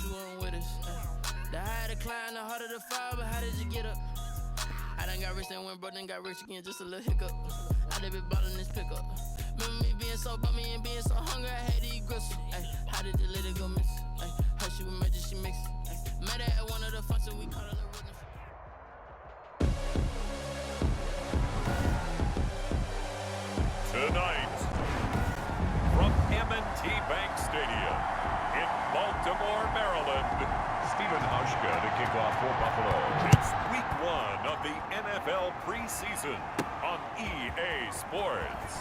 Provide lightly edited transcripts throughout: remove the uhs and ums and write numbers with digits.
you weren't with us. The higher the climb, the harder the fall, but how did you get up? I done got rich, then went broke, then got rich again, just a little hiccup. I done been ballin' this pickup. Remember me being so bummy and being so hungry, I had to eat gristle. How did the lady go miss? Her she was made, she mixed. Met her at one of the functions, we call her the rhythm. Tonight, from M&T Bank Stadium in Baltimore, Maryland, Stephen Hauschka to kick off for Buffalo. It's week 1 of the NFL preseason on EA Sports.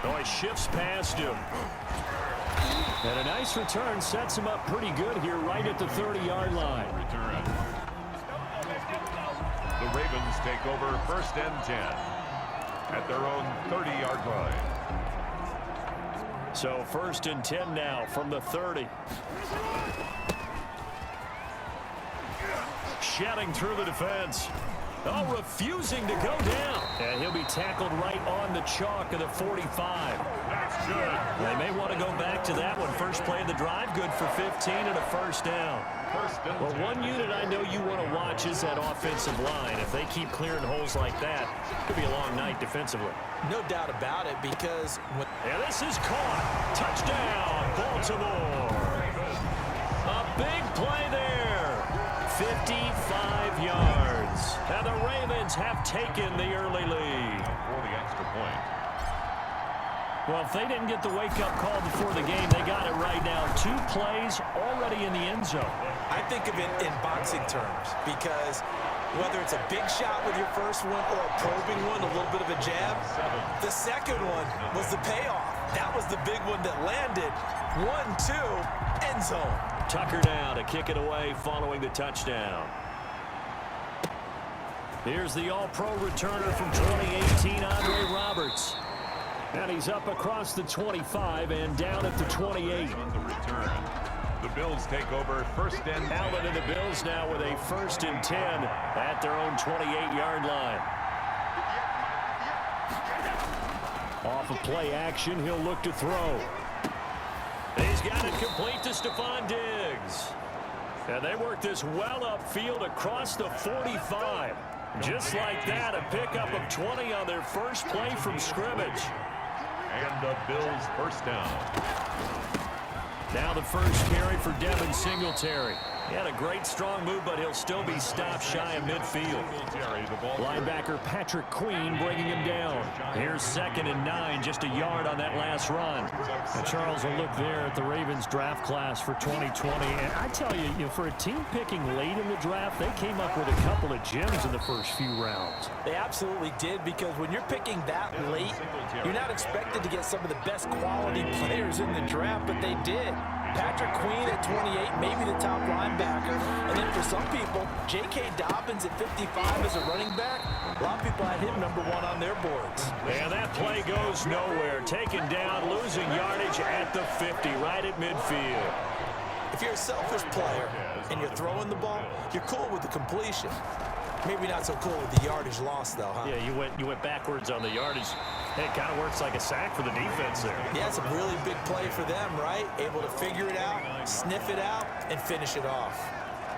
Oh, he shifts past him. And a nice return sets him up pretty good here right at the 30-yard line. Return. The Ravens take over 1st and 10 at their own 30-yard line. So 1st and 10 now from the 30. Shedding through the defense. Oh, refusing to go down. And he'll be tackled right on the chalk of the 45. That's good. They may want to go back to that one. First play of the drive, good for 15 and a 1st down. Well, one unit I know you want to watch is that offensive line. If they keep clearing holes like that, it could be a long night defensively. No doubt about it, because and this is caught. Touchdown, Baltimore. A big play there. 55 yards. And the Ravens have taken the early lead. For the extra point. Well, if they didn't get the wake-up call before the game, they got it right now. 2 plays already in the end zone. I think of it in boxing terms, because whether it's a big shot with your first one or a probing one, a little bit of a jab, the second one was the payoff. That was the big one that landed. 1-2, end zone. Tucker now to kick it away following the touchdown. Here's the all-pro returner from 2018, Andre Roberts. And he's up across the 25 and down at the 28. On the return. The Bills take over 1st and 10. Allen and the Bills now with a 1st and 10 at their own 28-yard line. Off of play action, he'll look to throw. He's got it complete to Stephon Diggs. And they work this well upfield across the 45. Just like that, a pickup of 20 on their first play from scrimmage. And the Bills 1st down. Now the first carry for Devin Singletary. He had a great strong move, but he'll still be stopped shy of midfield. Linebacker Patrick Queen bringing him down. Here's 2nd and 9, just a yard on that last run. And Charles, will look there at the Ravens draft class for 2020. And I tell you, for a team picking late in the draft, they came up with a couple of gems in the first few rounds. They absolutely did, because when you're picking that late, you're not expected to get some of the best quality players in the draft, but they did. Patrick Queen at 28, maybe the top linebacker. And then for some people, J.K. Dobbins at 55 as a running back. A lot of people had him #1 on their boards. And that play goes nowhere. Taken down, losing yardage at the 50, right at midfield. If you're a selfish player and you're throwing the ball, you're cool with the completion. Maybe not so cool with the yardage loss, though, huh? Yeah, you went backwards on the yardage. It kind of works like a sack for the defense there. Yeah, it's a really big play for them, right? Able to figure it out, sniff it out, and finish it off.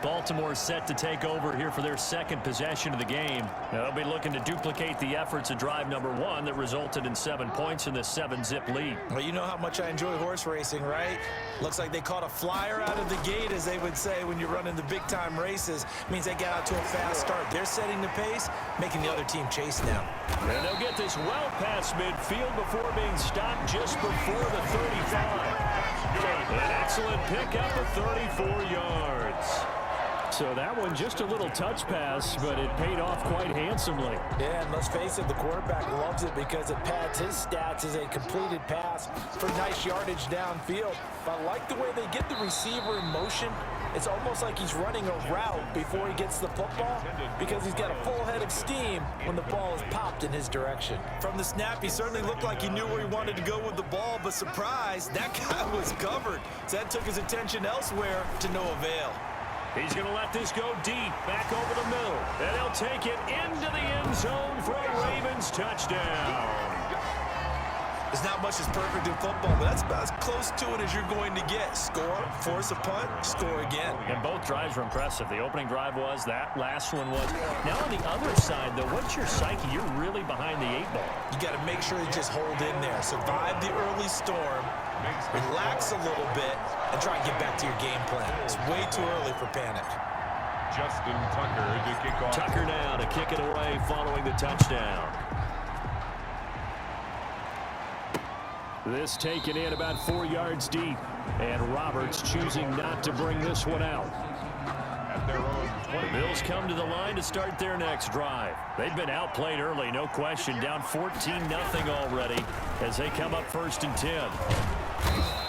Baltimore set to take over here for their 2nd possession of the game. Now, they'll be looking to duplicate the efforts of drive #1 that resulted in 7 points in the 7-zip lead. Well, you know how much I enjoy horse racing, right? Looks like they caught a flyer out of the gate, as they would say when you're running the big-time races. Means they got out to a fast start. They're setting the pace, making the other team chase them. And they'll get this well past midfield before being stopped just before the 35. An excellent pickup of 34 yards. So that one just a little touch pass, but it paid off quite handsomely. Yeah, and let's face it, the quarterback loves it because it pads his stats as a completed pass for nice yardage downfield. But I like the way they get the receiver in motion. It's almost like he's running a route before he gets the football, because he's got a full head of steam when the ball is popped in his direction. From the snap, he certainly looked like he knew where he wanted to go with the ball, but surprise, that guy was covered. So that took his attention elsewhere to no avail. He's going to let this go deep, back over the middle. And he'll take it into the end zone for a Ravens touchdown. There's not much that's perfect in football, but that's about as close to it as you're going to get. Score, force a punt, score again. And both drives were impressive. The opening drive was, that last one was. Now on the other side, though, what's your psyche? You're really behind the 8-ball. You got to make sure you just hold in there. Survive the early storm, relax a little bit, and try and get back to your game plan. It's way too early for panic. Justin Tucker to kick off. Tucker now to kick it away following the touchdown. This taken in about 4 yards deep. And Roberts choosing not to bring this one out. At their own 20. The Bills come to the line to start their next drive. They've been outplayed early, no question. Down 14-0 already as they come up 1st and 10.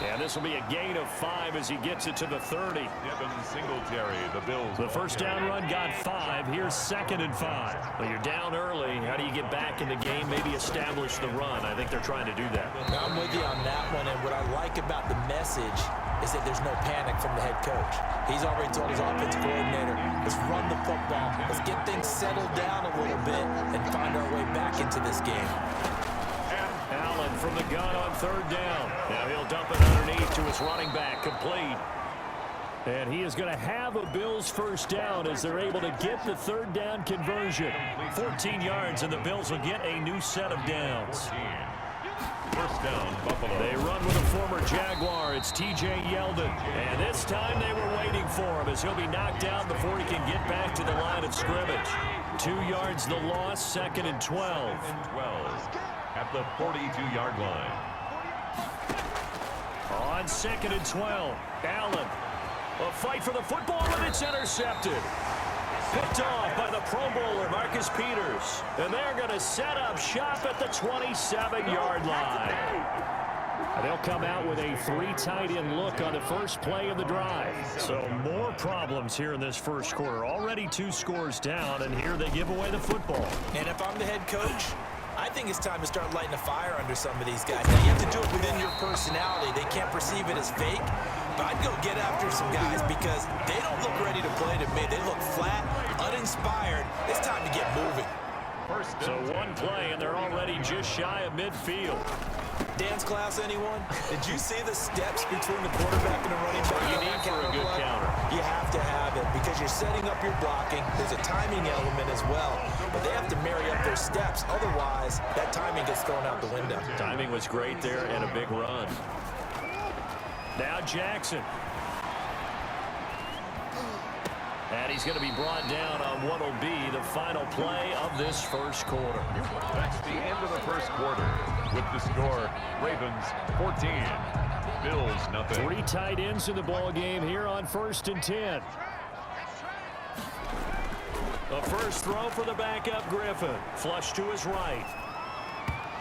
And this will be a gain of 5 as he gets it to the 30. Devin Singletary, the Bills. The first down run got 5. Here's 2nd and 5. Well, you're down early. How do you get back in the game, maybe establish the run? I think they're trying to do that. I'm with you on that one, and what I like about the message is that there's no panic from the head coach. He's already told his offensive coordinator, let's run the football. Let's get things settled down a little bit and find our way back into this game. Allen from the gun on 3rd down. Now he'll dump it underneath to his running back, complete. And he is going to have a Bills first down as they're able to get the 3rd down conversion. 14 yards, and the Bills will get a new set of downs. First down, Buffalo. They run with a former Jaguar. It's T.J. Yeldon. And this time they were waiting for him as he'll be knocked down before he can get back to the line of scrimmage. 2 yards the loss, 2nd and 12. At the 42-yard line. On 2nd and 12, Allen. A fight for the football, and it's intercepted. Picked off by the Pro Bowler, Marcus Peters. And they're going to set up shop at the 27-yard line. They'll come out with a 3 tight end look on the first play of the drive. So more problems here in this first quarter. Already 2 scores down, and here they give away the football. And if I'm the head coach, I think it's time to start lighting a fire under some of these guys. Now, you have to do it within your personality. They can't perceive it as fake, but I'd go get after some guys because they don't look ready to play to me. They look flat, uninspired. It's time to get moving. So 1 play, and they're already just shy of midfield. Dance class, anyone? Did you see the steps between the quarterback and the running back? You need for a good counter. You have to have it because you're setting up your blocking. There's a timing element as well, but they have to marry up their steps. Otherwise, that timing gets thrown out the window. Timing was great there and a big run. Now Jackson. And he's going to be brought down on what will be the final play of this first quarter. That's the end of the first quarter. With the score, Ravens 14, Bills nothing. 3 tight ends in the ball game here on 1st and 10. The first throw for the backup Griffin. Flush to his right.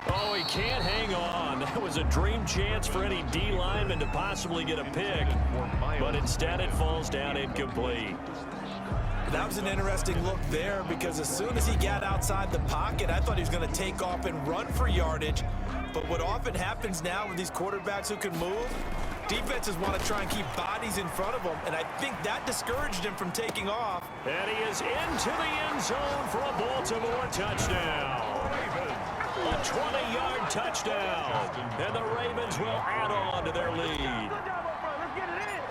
Oh, he can't hang on. That was a dream chance for any D lineman to possibly get a pick. But instead it falls down incomplete. That was an interesting look there because as soon as he got outside the pocket, I thought he was going to take off and run for yardage. But what often happens now with these quarterbacks who can move, defenses want to try and keep bodies in front of them, and I think that discouraged him from taking off. And he is into the end zone for a Baltimore touchdown. A 20-yard touchdown. And the Ravens will add on to their lead.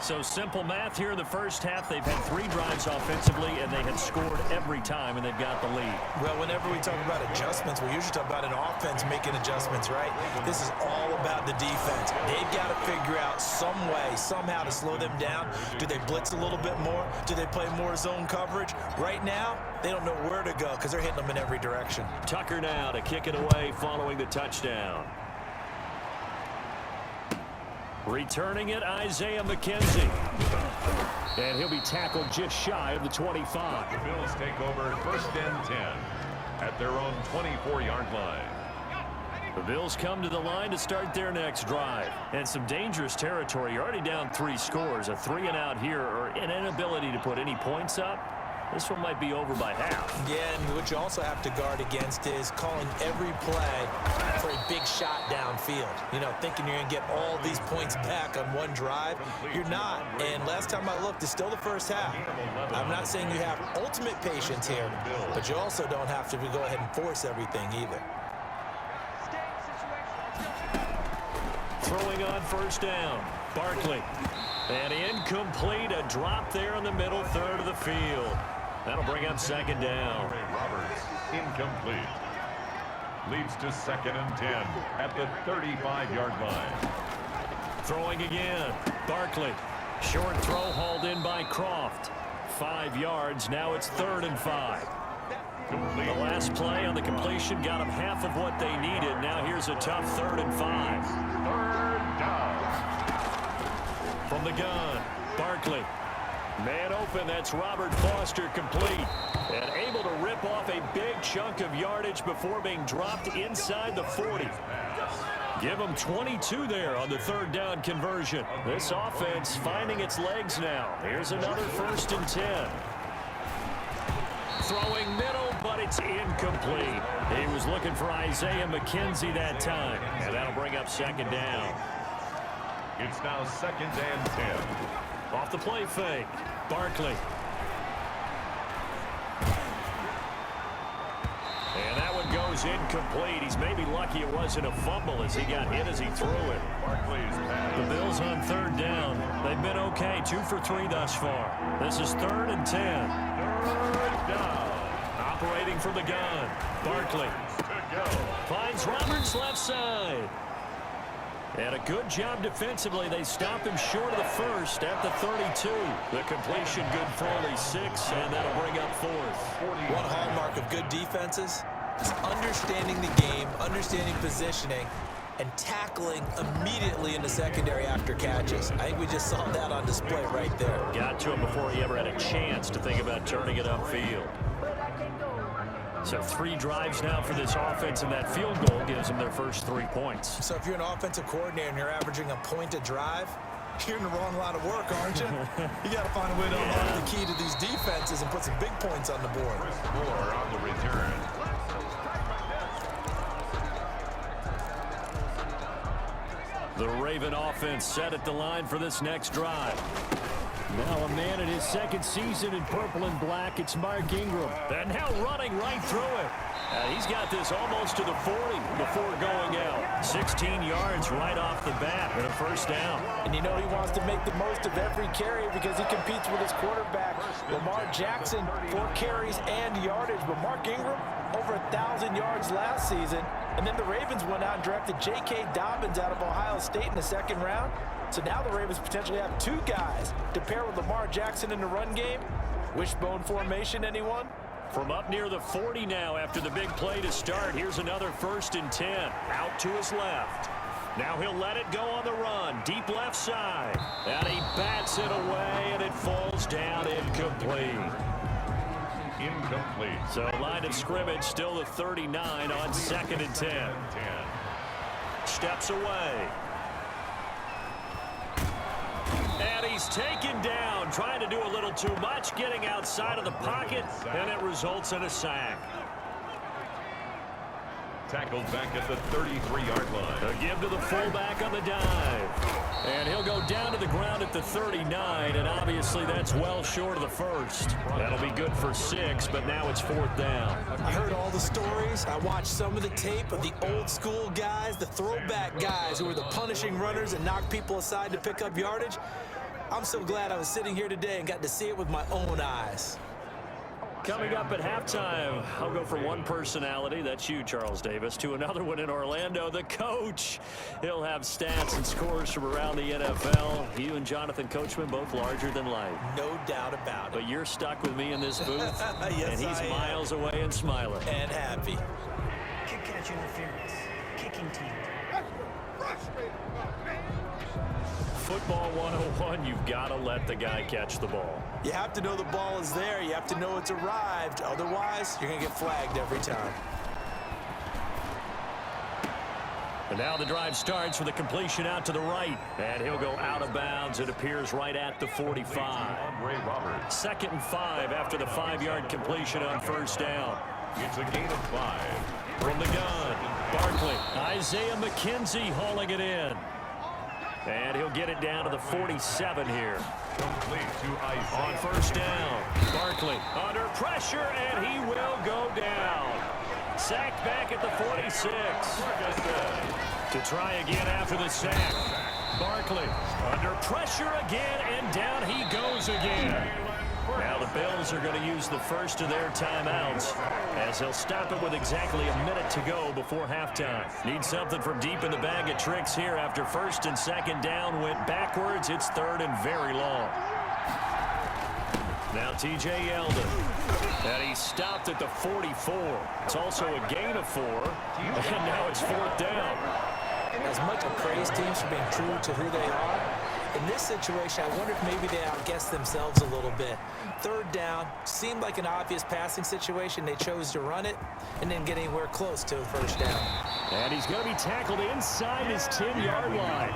So simple math here in the first half. They've had 3 drives offensively, and they had scored every time, and they've got the lead. Well, whenever we talk about adjustments, we usually talk about an offense making adjustments, right? This is all about the defense. They've got to figure out some way, somehow to slow them down. Do they blitz a little bit more? Do they play more zone coverage? Right now, they don't know where to go because they're hitting them in every direction. Tucker now to kick it away following the touchdown. Returning it, Isaiah McKenzie. And he'll be tackled just shy of the 25. The Bills take over 1st and 10 at their own 24-yard line. The Bills come to the line to start their next drive. And some dangerous territory. You're already down 3 scores. A 3 and out here, or an inability to put any points up. This one might be over by half. Yeah, and what you also have to guard against is calling every play for a big shot downfield. You know, thinking you're going to get all these points back on one drive. You're not. And last time I looked, it's still the first half. I'm not saying you have ultimate patience here, but you also don't have to go ahead and force everything either. throwing on first down. Barkley. And incomplete. A drop there in the middle third of the field. That'll bring up second down. Roberts, incomplete. Leads to 2nd and 10 at the 35-yard line. Throwing again. Barkley. Short throw hauled in by Croft. 5 yards. Now it's 3rd and 5. Complete. The last play on the completion got them half of what they needed. Now here's a tough 3rd and 5. 3rd down. From the gun, Barkley. Man open, that's Robert Foster, complete. And able to rip off a big chunk of yardage before being dropped inside the 40. Give them 22 there on the 3rd down conversion. This offense finding its legs now. Here's another 1st and 10. Throwing middle, but it's incomplete. He was looking for Isaiah McKenzie that time. And that'll bring up second down. It's now 2nd and 10. Off the play fake. Barkley. And that one goes incomplete. He's maybe lucky it wasn't a fumble as he got hit as he threw it. Barkley's pass. The Bills on 3rd down. They've been okay, 2 for 3 thus far. This is 3rd and 10. 3rd down. Operating from the gun. Barkley. Finds Roberts left side. And a good job defensively. They stop him short of the 1st at the 32. The completion good for only 6, and that'll bring up 4th. One hallmark of good defenses is understanding the game, understanding positioning, and tackling immediately in the secondary after catches. I think we just saw that on display right there. Got to him before he ever had a chance to think about turning it upfield. So 3 drives now for this offense, and that field goal gives them their first 3 points. So if you're an offensive coordinator and you're averaging a point a drive, you're in the wrong line of work, aren't you? You got to find a way to unlock the key to these defenses and put some big points on the board. Moore on the return. The Raven offense set at the line for this next drive. Now a man in his 2nd season in purple and black, it's Mark Ingram. And now running right through it. He's got this almost to the 40 before going out. 16 yards right off the bat and a 1st down. And you know he wants to make the most of every carry because he competes with his quarterback, Lamar Jackson, 4 carries and yardage. But Mark Ingram, over 1,000 yards last season. And then the Ravens went out and drafted J.K. Dobbins out of Ohio State in the 2nd round. So now the Ravens potentially have 2 guys to pair with Lamar Jackson in the run game. Wishbone formation, anyone? From up near the 40 now after the big play to start. Here's another 1st and 10. Out to his left. Now he'll let it go on the run. Deep left side. And he bats it away, and it falls down incomplete. Incomplete. So line of scrimmage still the 39 on 2nd and 10. Steps away. And he's taken down, trying to do a little too much, getting outside of the pocket, and it results in a sack. Tackled back at the 33-yard line. A give to the fullback on the dive. And he'll go down to the ground at the 39, and obviously that's well short of the 1st. That'll be good for 6, but now it's 4th down. I heard all the stories. I watched some of the tape of the old school guys, the throwback guys who were the punishing runners and knocked people aside to pick up yardage. I'm so glad I was sitting here today and got to see it with my own eyes. Coming up at halftime, I'll go from one personality, that's you, Charles Davis, to another one in Orlando, the coach. He'll have stats and scores from around the NFL. You and Jonathan Coachman both larger than life. No doubt about it. But you're stuck with me in this booth, yes, and he's I miles away and smiling. And happy. Kick catch interference. Kicking team. Football 101, you've got to let the guy catch the ball. You have to know the ball is there. You have to know it's arrived. Otherwise, you're going to get flagged every time. And now the drive starts with a completion out to the right. And he'll go out of bounds. It appears right at the 45. 2nd and 5 after the 5-yard completion on 1st down. It's a gain of 5. From the gun, Barkley. Isaiah McKenzie hauling it in. And he'll get it down to the 47 here. Complete to Isaiah. On 1st down, Barkley under pressure, and he will go down. Sacked back at the 46. To try again after the sack. Barkley under pressure again, and down he goes again. Now the Bills are going to use the first of their timeouts as they'll stop it with exactly a minute to go before halftime. Need something from deep in the bag of tricks here after first and second down went backwards. It's third and very long. Now T.J. Yeldon. And he stopped at the 44. It's also a gain of 4. And now it's fourth down. As much as praise teams for being true to who they are, in this situation, I wonder if maybe they outguessed themselves a little bit. Third down, seemed like an obvious passing situation. They chose to run it and didn't get anywhere close to a first down. And he's going to be tackled inside his 10-yard line.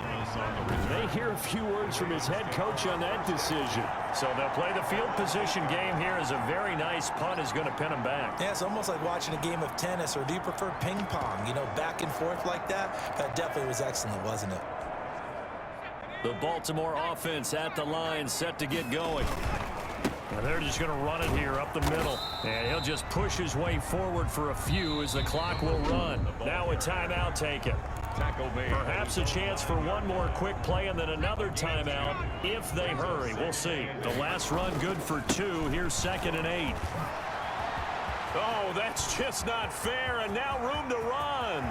They hear a few words from his head coach on that decision. So they'll play the field position game here as a very nice punt is going to pin him back. Yeah, it's almost like watching a game of tennis, or do you prefer ping pong? You know, back and forth like that? That definitely was excellent, wasn't it? The Baltimore offense at the line, set to get going. And they're just going to run it here up the middle. And he'll just push his way forward for a few as the clock will run. Now a timeout taken. Perhaps a chance for one more quick play and then another timeout if they hurry. We'll see. The last run good for 2. Here's 2nd and 8. Oh, that's just not fair. And now room to run.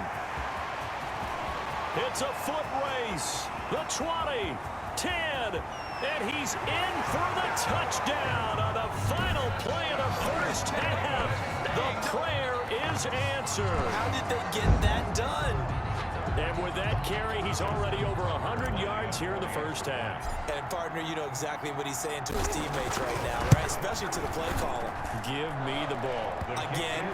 It's a foot race. The 20, 10, and he's in for the touchdown on the final play of the first half. The prayer is answered. How did they get that done? And with that carry, he's already over 100 yards here in the first half. And, partner, you know exactly what he's saying to his teammates right now, right? Especially to the play caller. Give me the ball. Again,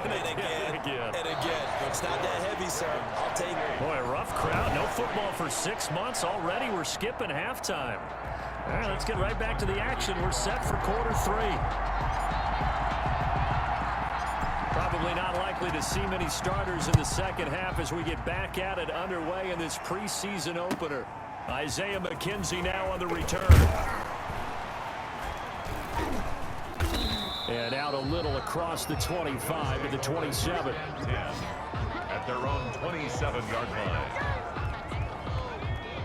and again, and again. It's not that heavy, sir. I'll take it. Boy, a rough crowd. No football for 6 months already. We're skipping halftime. All right, let's get right back to the action. We're set for quarter 3. Probably not likely to see many starters in the second half as we get back at it underway in this preseason opener. Isaiah McKenzie now on the return. And out a little across the 25 to the 27. At their own 27-yard line.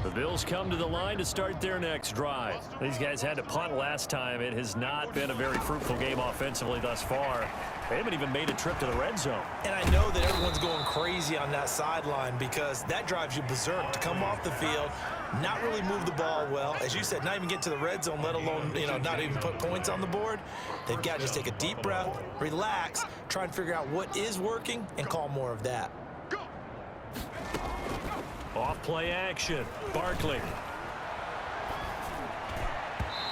The Bills come to the line to start their next drive. These guys had to punt last time. It has not been a very fruitful game offensively thus far. They haven't even made a trip to the red zone. And I know that everyone's going crazy on that sideline because that drives you berserk to come off the field, not really move the ball well. As you said, not even get to the red zone, let alone, not even put points on the board. They've got to just take a deep breath, relax, try and figure out what is working, and call more of that. Off play action. Barkley.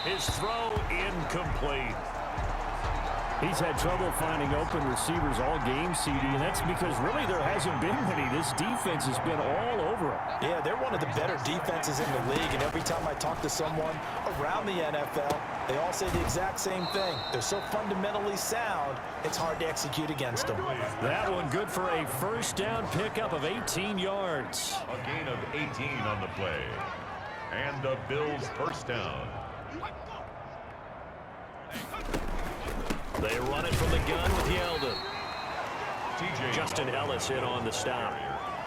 His throw incomplete. He's had trouble finding open receivers all game, CD, and that's because really there hasn't been many. This defense has been all over him. Yeah, they're one of the better defenses in the league, and every time I talk to someone around the NFL, they all say the exact same thing. They're so fundamentally sound, it's hard to execute against them. That one good for a first down pickup of 18 yards. A gain of 18 on the play. And the Bills first down. They run it from the gun with Yeldon. Justin Ellis in on the stop.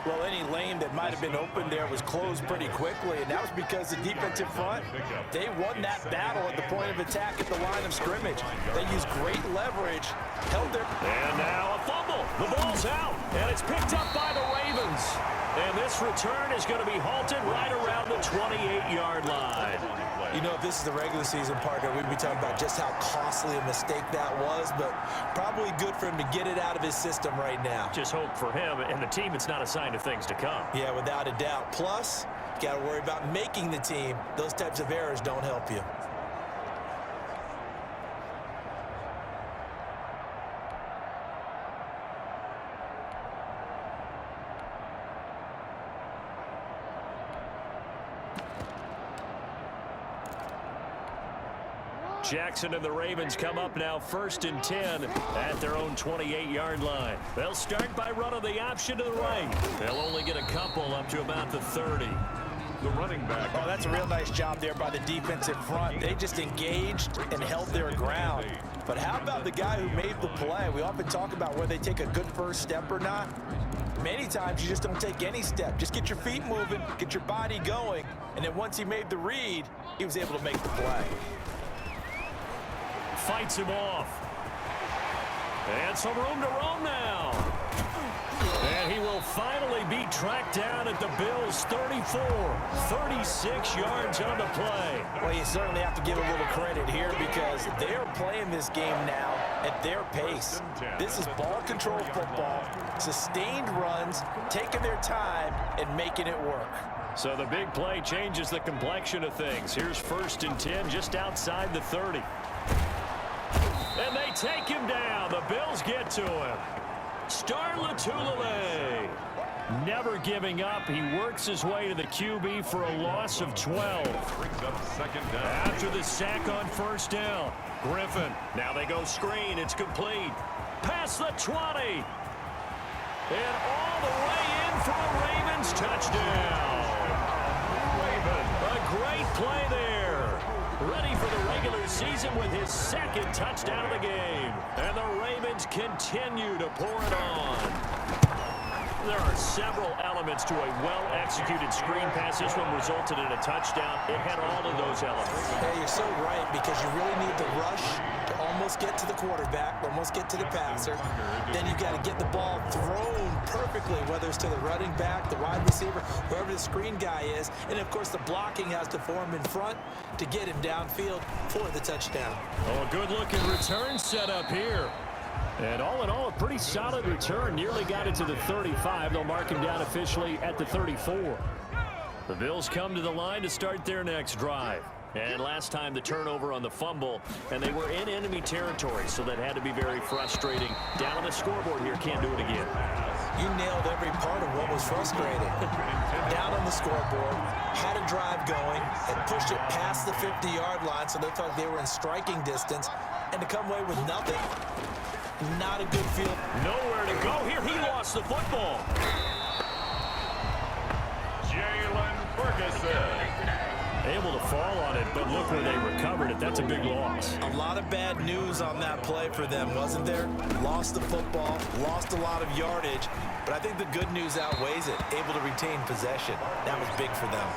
Well, any lane that might have been open there was closed pretty quickly, and that was because the defensive front, they won that battle at the point of attack at the line of scrimmage. They used great leverage, held their... And now a fumble. The ball's out, and it's picked up by the Ravens. And this return is going to be halted right around the 28-yard line. You know, if this is the regular season, partner, we'd be talking about just how costly a mistake that was, but probably good for him to get it out of his system right now. Just hope for him and the team it's not a sign of things to come. Yeah, without a doubt. Plus, you got to worry about making the team. Those types of errors don't help you. Jackson and the Ravens come up now 1st and 10 at their own 28-yard line. They'll start by running the option to the right. They'll only get a couple up to about the 30. the running back. Oh, that's a real nice job there by the defensive front. They just engaged and held their ground. But how about the guy who made the play? We often talk about whether they take a good first step or not. Many times you just don't take any step. Just get your feet moving, get your body going, and then once he made the read, he was able to make the play. Fights him off. And some room to roam now. And he will finally be tracked down at the Bills' 34. 36 yards on the play. Well, you certainly have to give a little credit here because they're playing this game now at their pace. This is ball control football, sustained runs, taking their time and making it work. So the big play changes the complexion of things. Here's 1st and 10 just outside the 30. And they take him down. The Bills get to him. Star Latulele never giving up. He works his way to the QB for a loss of 12. Brings up 2nd down. After the sack on 1st down, Griffin. Now they go screen. It's complete. Past the 20. And all the way in for a Ravens touchdown. A great play there. Ready for the regular season with his 2nd touchdown of the game. And the Ravens continue to pour it on. There are several elements to a well-executed screen pass. This one resulted in a touchdown. It had all of those elements. Yeah, you're so right because you really need the rush to almost get to the quarterback, almost get to the passer. Then you've got to get the ball thrown perfectly, whether it's to the running back, the wide receiver, whoever the screen guy is. And, of course, the blocking has to form in front to get him downfield for the touchdown. Oh, a good-looking return set up here. And all in all, a pretty solid return. Nearly got it to the 35. They'll mark him down officially at the 34. The Bills come to the line to start their next drive. And last time the turnover on the fumble, and they were in enemy territory, so that had to be very frustrating. Down on the scoreboard here, can't do it again. You nailed every part of what was frustrating. Down on the scoreboard, had a drive going, and pushed it past the 50-yard line, so they thought they were in striking distance, and to come away with nothing, not a good feel. Nowhere to go here. He lost the football. Jalen Ferguson. Able to fall on it, but look where they recovered it. That's a big loss. A lot of bad news on that play for them, wasn't there? Lost the football, lost a lot of yardage, but I think the good news outweighs it. Able to retain possession. That was big for them.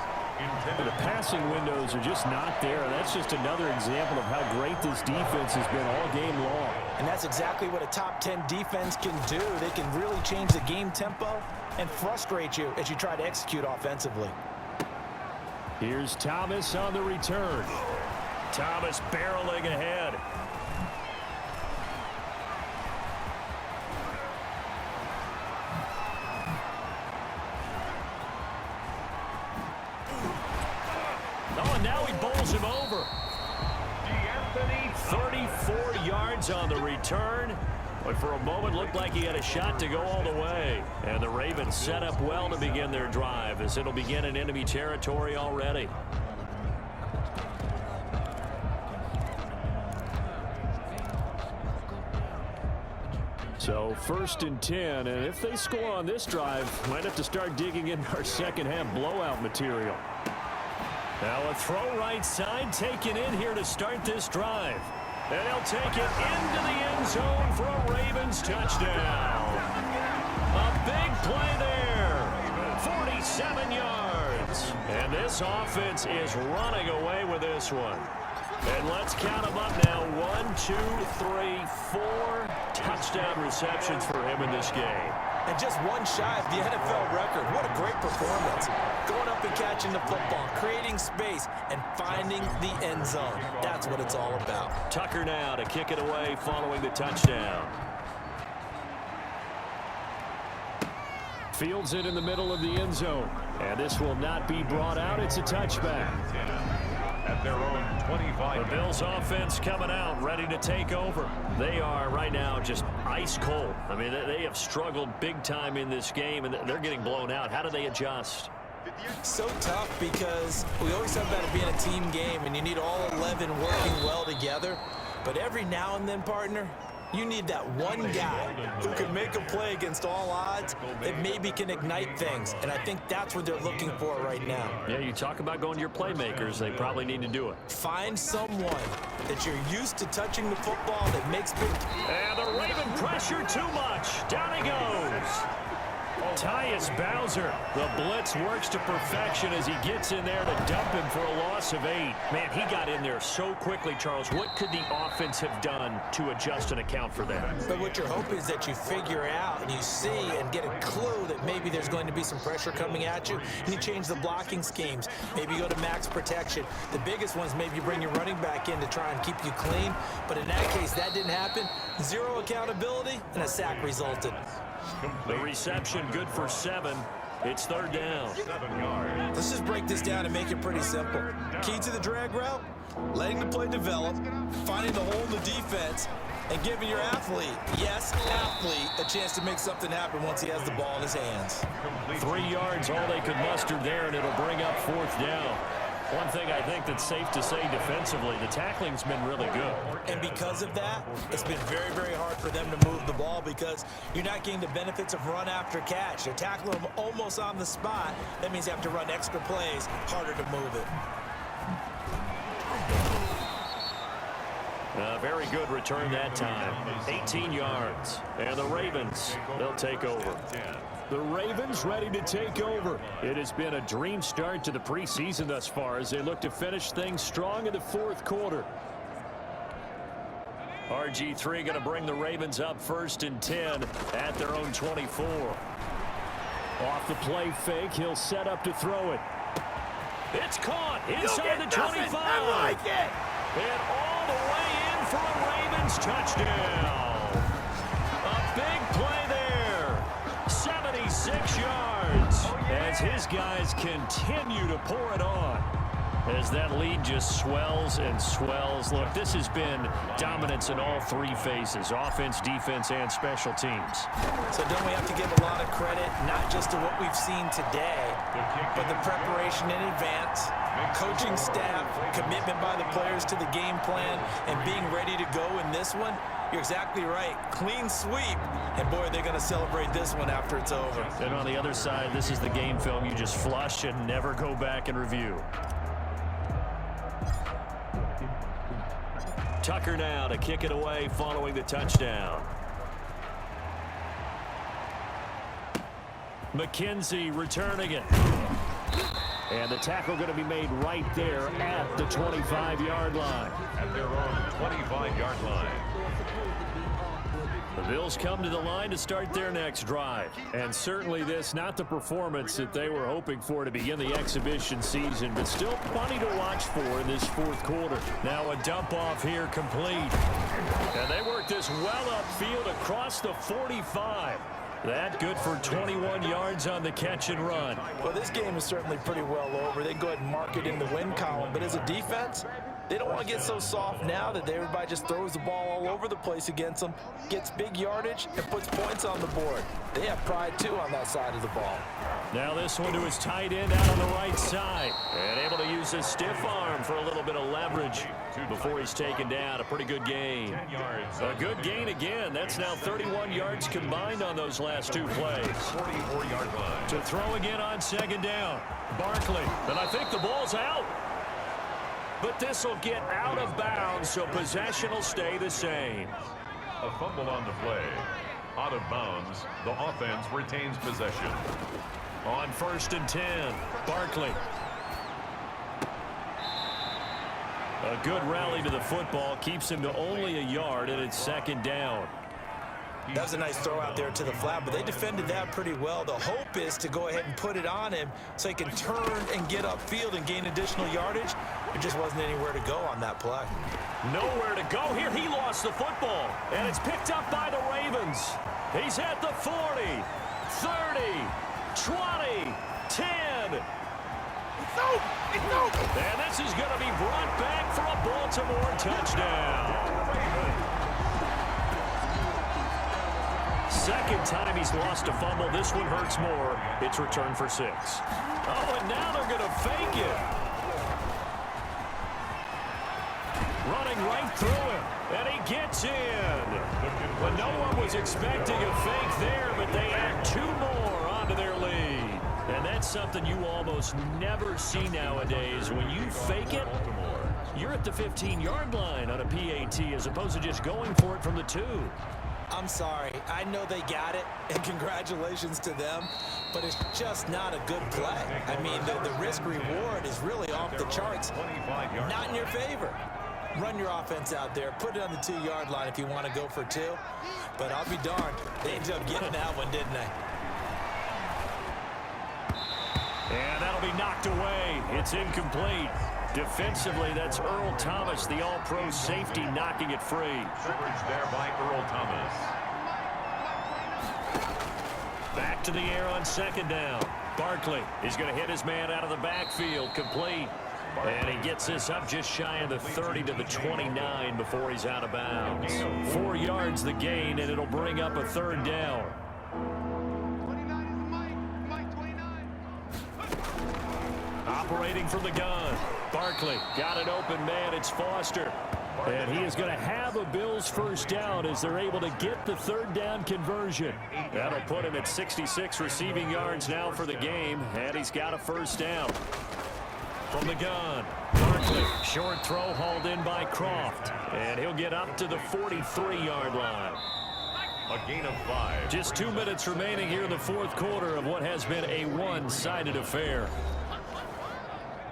The passing windows are just not there. That's just another example of how great this defense has been all game long. And that's exactly what a top 10 defense can do. They can really change the game tempo and frustrate you as you try to execute offensively. Here's Thomas on the return. Thomas barreling ahead. Oh, and now he bowls him over. 34 yards on the return. But for a moment, looked like he had a shot to go all the way. And the Ravens set up well to begin their drive as it'll begin in enemy territory already. So 1st and 10, and if they score on this drive, might have to start digging in our second half blowout material. Now a throw right side taken in here to start this drive. And he'll take it into the end zone for a Ravens touchdown. A big play there. 47 yards. And this offense is running away with this one. And let's count them up now. 1, 2, 3, 4 touchdown receptions for him in this game. And just one shy of the NFL record. What a great performance. Going up and catching the football, creating space, and finding the end zone. That's what it's all about. Tucker now to kick it away following the touchdown. Fields it in the middle of the end zone. And this will not be brought out. It's a touchback. At their own 25. The Bills offense coming out, ready to take over. They are right now just ice cold. I mean, they have struggled big time in this game, and they're getting blown out. How do they adjust? So tough because we always have that being a team game, and you need all 11 working well together. But every now and then, partner, You need that one guy who can make a play against all odds that maybe can ignite things. And I think that's what they're looking for right now. Yeah, you talk about going to your playmakers. They probably need to do it. Find someone that you're used to touching the football that makes big... And the Raven pressure too much. Down he goes. Tyus Bowser. The blitz works to perfection as he gets in there to dump him for a loss of 8. Man, he got in there so quickly, Charles. What could the offense have done to adjust and account for that? But what your hope is that you figure out and you see and get a clue that maybe there's going to be some pressure coming at you, and you change the blocking schemes. Maybe you go to max protection. The biggest ones, maybe you bring your running back in to try and keep you clean. But in that case, that didn't happen. 0 accountability, and a sack resulted. The reception good for 7. It's 3rd down. 7 yards. Let's just break this down and make it pretty simple. Key to the drag route, letting the play develop, finding the hole in the defense, and giving your athlete, yes, athlete, a chance to make something happen once he has the ball in his hands. 3 yards, all they could muster there, and it'll bring up 4th down. One thing I think that's safe to say defensively, the tackling's been really good. And because of that, it's been very, very hard for them to move the ball because you're not getting the benefits of run after catch. They're tackling them almost on the spot. That means you have to run extra plays, harder to move it. Very good return that time. 18 yards. And the Ravens, they'll take over. The Ravens ready to take over. It has been a dream start to the preseason thus far as they look to finish things strong in the 4th quarter. RG3 going to bring the Ravens up 1st and 10 at their own 24. Off the play fake, he'll set up to throw it. It's caught inside the 25. I like it. And all the way in for a Ravens touchdown. A big play there. 76 yards as his guys continue to pour it on. As that lead just swells and swells. Look, this has been dominance in all 3 phases, offense, defense, and special teams. So don't we have to give a lot of credit, not just to what we've seen today, but the preparation in advance, coaching staff, commitment by the players to the game plan, and being ready to go in this one? You're exactly right. Clean sweep. And, boy, they're going to celebrate this one after it's over. And on the other side, this is the game film you just flush and never go back and review. Tucker now to kick it away following the touchdown. McKenzie returning it. And the tackle going to be made right there at the 25-yard line. At their own 25-yard line. The Bills come to the line to start their next drive. And certainly this, not the performance that they were hoping for to begin the exhibition season, but still plenty to watch for in this 4th quarter. Now a dump off here complete. And they work this well upfield across the 45. That good for 21 yards on the catch and run. Well, this game is certainly pretty well over. They go ahead and mark it in the win column. But as a defense, they don't want to get so soft now that everybody just throws the ball all over the place against them, gets big yardage, and puts points on the board. They have pride, too, on that side of the ball. Now this one to his tight end out on the right side. And able to use his stiff arm for a little bit of leverage before he's taken down. A pretty good gain. A good gain again. That's now 31 yards combined on those last 2 plays. 44-yard line. To throw again on 2nd down. Barkley. And I think the ball's out. But this will get out of bounds, so possession will stay the same. A fumble on the play. Out of bounds. The offense retains possession. On 1st and 10, Barkley. A good rally to the football keeps him to only a yard, and it's 2nd down. That was a nice throw out there to the flat, but they defended that pretty well. The hope is to go ahead and put it on him so he can turn and get upfield and gain additional yardage. There just wasn't anywhere to go on that play. Nowhere to go here. He lost the football, and it's picked up by the Ravens. He's at the 40, 30, 20, 10. And this is going to be brought back for a Baltimore touchdown. 2nd time he's lost a fumble. This one hurts more. It's returned for 6. Oh, and now they're going to fake it. running right through him, and he gets in. But no one was expecting a fake there, but they add 2 more onto their lead. And that's something you almost never see nowadays. When you fake it, you're at the 15-yard line on a PAT as opposed to just going for it from the 2. I'm sorry. I know they got it, and congratulations to them, but it's just not a good play. I mean, the risk-reward is really off the charts, not in your favor. Run your offense out there. Put it on the 2-yard line if you want to go for 2. But I'll be darned. They ended up getting that one, didn't they? And that'll be knocked away. It's incomplete. Defensively, that's Earl Thomas, the all-pro safety, knocking it free. Coverage there by Earl Thomas. Back to the air on 2nd down. Barkley is going to hit his man out of the backfield, complete. And he gets this up just shy of the 30 to the 29 before he's out of bounds. 4 yards the gain, and it'll bring up a 3rd down. Operating from the gun. Barkley got an open man. It's Foster. And he is going to have a Bills 1st down as they're able to get the 3rd down conversion. That'll put him at 66 receiving yards now for the game. And he's got a 1st down. From the gun, Barkley, short throw hauled in by Croft. And he'll get up to the 43-yard line. A gain of 5. Just 2 minutes remaining here in the 4th quarter of what has been a one-sided affair.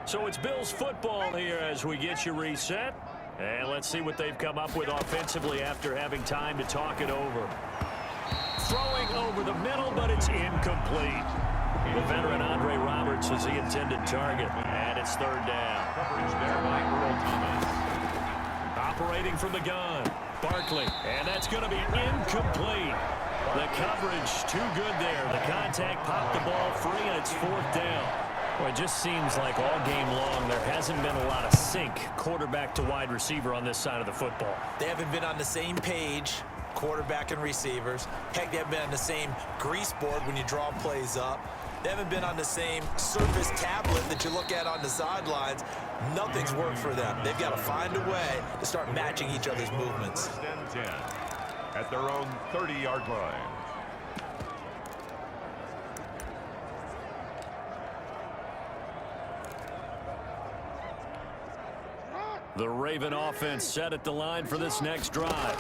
So it's Bills football here as we get you reset. And let's see what they've come up with offensively after having time to talk it over. Throwing over the middle, but it's incomplete. The veteran Andre Roberts is the intended target, and it's 3rd down. Coverage there by Earl Thomas. Operating from the gun, Barkley, and that's going to be incomplete. The coverage too good there. The contact popped the ball free, and it's 4th down. Well, it just seems like all game long there hasn't been a lot of sync quarterback to wide receiver on this side of the football. They haven't been on the same page, quarterback and receivers. Heck, they haven't been on the same grease board when you draw plays up. They haven't been on the same Surface tablet that you look at on the sidelines. Nothing's worked for them. They've got to find a way to start matching each other's movements. 10 at their own 30-yard line. The Raven offense set at the line for this next drive.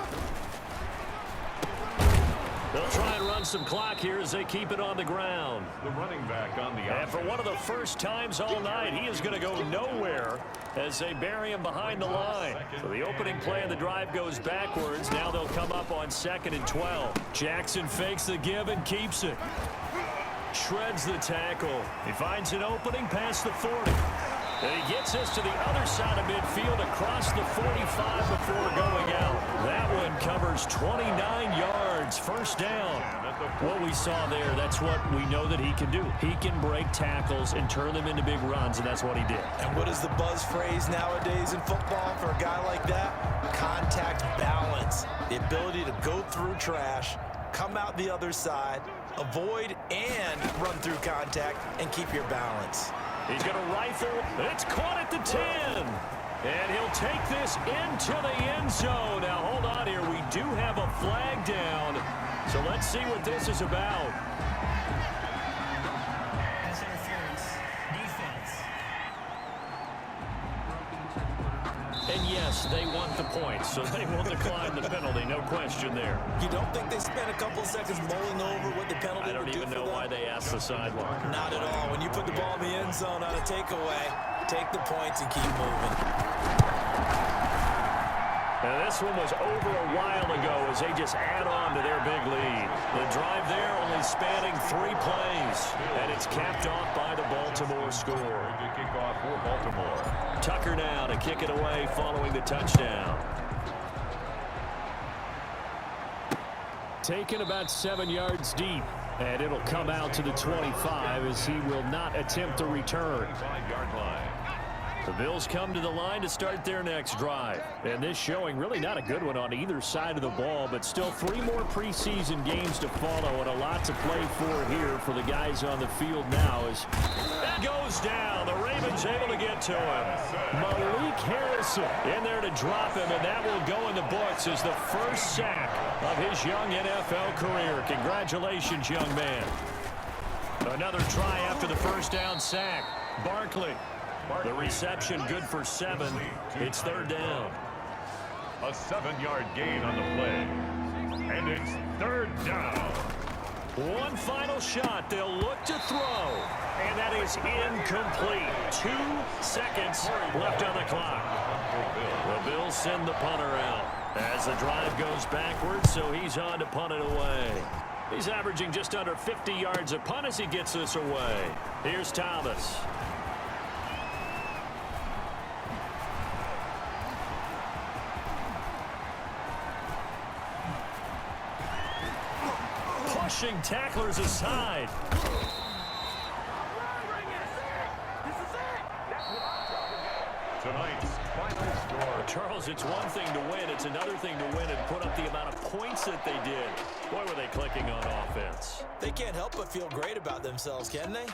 They'll try and run some clock here as they keep it on the ground. The running back on the And for one of the first times all night, he is going to go nowhere as they bury him behind the line. So the opening play of the drive goes backwards. Now they'll come up on 2nd and 12. Jackson fakes the give and keeps it. Shreds the tackle. He finds an opening past the 40. And he gets us to the other side of midfield across the 45 before going out. That one covers 29 yards, 1st down. What we saw there, that's what we know that he can do. He can break tackles and turn them into big runs, and that's what he did. And what is the buzz phrase nowadays in football for a guy like that? Contact balance. The ability to go through trash, come out the other side, avoid and run through contact, and keep your balance. He's going to rifle. It's caught at the 10. And he'll take this into the end zone. Now, hold on here. We do have a flag down. So let's see what this is about. Pass interference. Defense. And yes, they want the points, so they will decline the penalty. No question there. You don't think they spent a couple seconds mulling over what the penalty I don't would do even for know them? why they asked the sideline. Not at all. When you put the ball in the end zone on a takeaway, take the points and keep moving. Now, this one was over a while ago as they just add on to their big lead. The drive there only spanning 3 plays, and it's capped off by the Baltimore score. To kick off for Baltimore. Tucker now to kick it away following the touchdown. Taken about 7 yards deep, and it'll come out to the 25 as he will not attempt a return. 25-yard line. The Bills come to the line to start their next drive. And this showing really not a good one on either side of the ball, but still 3 more preseason games to follow and a lot to play for here for the guys on the field now. As that goes down, the Ravens able to get to him. Malik Harrison in there to drop him, and that will go in the books as the first sack of his young NFL career. Congratulations, young man. Another try after the first down sack. Barkley. The reception good for 7. It's 3rd down. A 7-yard gain on the play. And it's 3rd down. One final shot. They'll look to throw. And that is incomplete. 2 seconds left on the clock. The Bills send the punter out as the drive goes backwards, so he's on to punt it away. He's averaging just under 50 yards a punt as he gets this away. Here's Thomas. Pushing tacklers aside. Tonight's final score. Charles, it's one thing to win. It's another thing to win and put up the amount of points that they did. Boy, were they clicking on offense. They can't help but feel great about themselves, can they?